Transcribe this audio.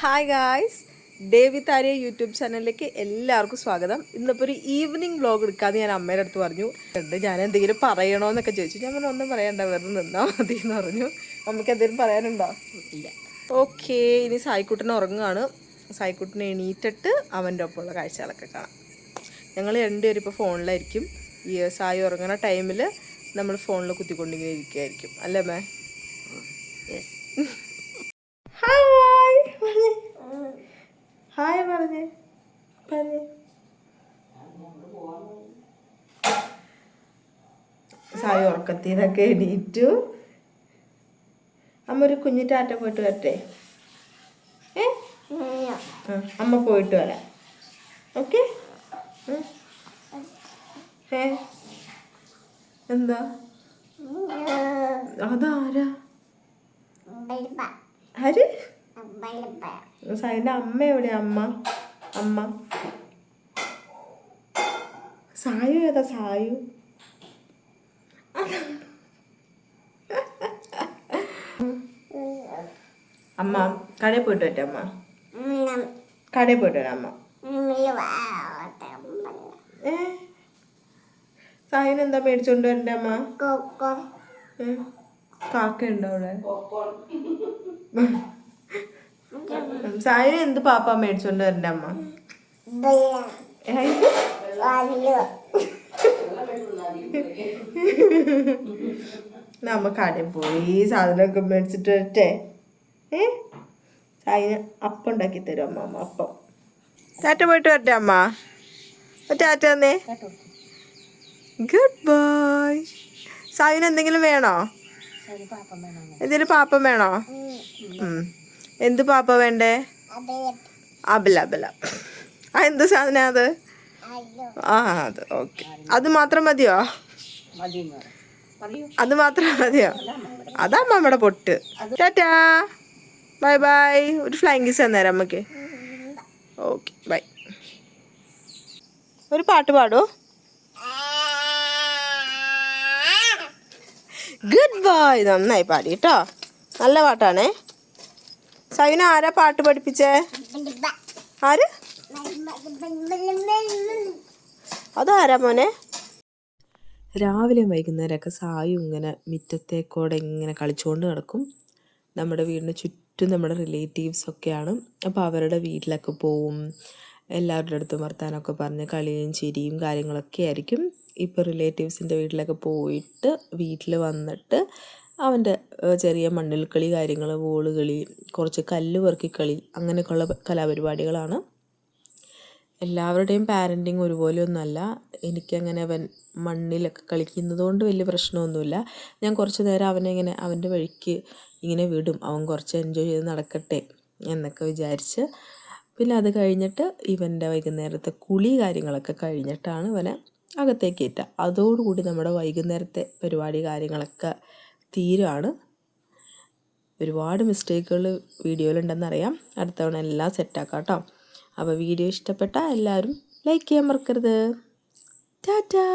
Hi guys, David Arya YouTube ചാനലിലേക്ക് എല്ലാവർക്കും സ്വാഗതം. ഇന്നിപ്പോൾ ഒരു ഈവനിങ് വ്ലോഗ് എടുക്കാമെന്ന് ഞാൻ അമ്മയുടെ അടുത്ത് പറഞ്ഞു. ഞാൻ എന്തെങ്കിലും പറയണോന്നൊക്കെ ചോദിച്ചു. ഞാൻ പറഞ്ഞു ഒന്നും പറയണ്ട, വെറുതെ നിന്നാൽ മതി എന്ന് പറഞ്ഞു. അമ്മയ്ക്ക് എന്തെങ്കിലും പറയാനുണ്ടോ? ഇല്ല. ഓക്കെ, ഇനി സായിക്കുട്ടനെ ഉറങ്ങുകയാണ്. സായിക്കുട്ടനെ എണീറ്റിട്ട് അവൻ്റെ ഒപ്പമുള്ള കാഴ്ചകളൊക്കെ കാണാം. ഞങ്ങൾ രണ്ടുപേരും ഇപ്പോൾ ഫോണിലായിരിക്കും. ഈ സായി ഉറങ്ങുന്ന ടൈമിൽ നമ്മൾ ഫോണിൽ കുത്തിക്കൊണ്ടിങ്ങനെ ഇരിക്കുകയായിരിക്കും, അല്ലേ മേ? ഹായ് പറഞ്ഞേ പറഞ്ഞേ. സായി ഉറക്കത്തിനൊക്കെ എണീറ്റു. അമ്മ ഒരു കുഞ്ഞു ടാറ്റ പോയിട്ട് വരട്ടെ? അമ്മ പോയിട്ട് വരാം. ഓക്കെ. എന്താ അതാരാ? ആര്? സായിന്റെ അമ്മ എവിടെയാ? അമ്മ സായു ഏതാ? സായു അമ്മ കടയിൽ പോയിട്ട് വരട്ടെ? അമ്മ കടയിൽ പോയിട്ട് വരാം. അമ്മ സായുന് എന്താ മേടിച്ചോണ്ട് വരണ്ടേ അമ്മ? കാക്ക ഉണ്ടോ അവിടെ? സായിന് എന്ത് പാപ്പ മേടിച്ചോണ്ട് വരണ്ടേ അമ്മ? നമ്മ കടയിൽ പോയി സാധനമൊക്കെ മേടിച്ചിട്ട് വരട്ടെ? സായിന് അപ്പം ഉണ്ടാക്കി തരും അമ്മ. അപ്പം ടാറ്റ പോയിട്ട് വരട്ടെ അമ്മ? ടാറ്റ തന്നേ. Good bye. സായിന് എന്തെങ്കിലും വേണോ? എന്തെങ്കിലും പാപ്പം വേണോ? എന്ത് പാപ്പ വേണ്ടേ? അബല. ആ എന്ത് സാധന അത്? ആ അത് ഓക്കെ. അത് മാത്രം മതിയോ? അത് മാത്രം മതിയോ? അതാ അമ്മയുടെ പൊട്ട്. Tata bye bye. ഒരു ഫ്ലൈങ് കിസ് തന്നേരം അമ്മക്ക്. Okay bye. ഒരു പാട്ട് പാടോ? Good bye. നന്നായി പാടി കേട്ടോ, നല്ല പാട്ടാണേ. സൈന ആരാ പാട്ട് പഠിപ്പിച്ചേ? ആര്? അതാരാ മോനെ? രാവിലെയും വൈകുന്നേരമൊക്കെ സായു ഇങ്ങനെ മുറ്റത്തേക്കൂടെ ഇങ്ങനെ കളിച്ചുകൊണ്ട് നടക്കും. നമ്മുടെ വീടിന് ചുറ്റും നമ്മുടെ റിലേറ്റീവ്സൊക്കെയാണ്. അപ്പോൾ അവരുടെ വീട്ടിലൊക്കെ പോവും. എല്ലാവരുടെ അടുത്തും വർത്താനമൊക്കെ പറഞ്ഞ് കളിയും ചിരിയും കാര്യങ്ങളൊക്കെ ആയിരിക്കും. ഇപ്പോൾ റിലേറ്റീവ്സിൻ്റെ വീട്ടിലൊക്കെ പോയിട്ട് വീട്ടിൽ വന്നിട്ട് അവൻ്റെ ചെറിയ മണ്ണിൽ കളി കാര്യങ്ങൾ, ബോൾ കളി, കുറച്ച് കല്ല് പെറുക്കി കളി, അങ്ങനെയൊക്കെയുള്ള കലാപരിപാടികളാണ്. എല്ലാവരുടെയും പാരൻറ്റിങ് ഒരുപോലെ ഒന്നുമല്ല. എനിക്കങ്ങനെ അവൻ മണ്ണിലൊക്കെ കളിക്കുന്നത് കൊണ്ട് വലിയ പ്രശ്നമൊന്നുമില്ല. ഞാൻ കുറച്ച് നേരം അവനെ ഇങ്ങനെ അവൻ്റെ വഴിക്ക് ഇങ്ങനെ വിടും. അവൻ കുറച്ച് എൻജോയ് ചെയ്ത് നടക്കട്ടെ എന്നൊക്കെ വിചാരിച്ച്. പിന്നെ അത് കഴിഞ്ഞിട്ട് ഇവൻ്റെ വൈകുന്നേരത്തെ കുളി കാര്യങ്ങളൊക്കെ കഴിഞ്ഞിട്ടാണ് ഇവനെ അകത്തേക്ക് കയറ്റുക. അതോടുകൂടി നമ്മുടെ വൈകുന്നേരത്തെ പരിപാടി കാര്യങ്ങളൊക്കെ തീരുകയാണ്. ഒരുപാട് മിസ്റ്റേക്കുകൾ വീഡിയോയിലുണ്ടെന്നറിയാം. അടുത്ത തവണ എല്ലാം സെറ്റാക്കാം കേട്ടോ. അപ്പോൾ വീഡിയോ ഇഷ്ടപ്പെട്ടാൽ എല്ലാവരും ലൈക്ക് ചെയ്യാൻ മറക്കരുത്. ടാറ്റാ.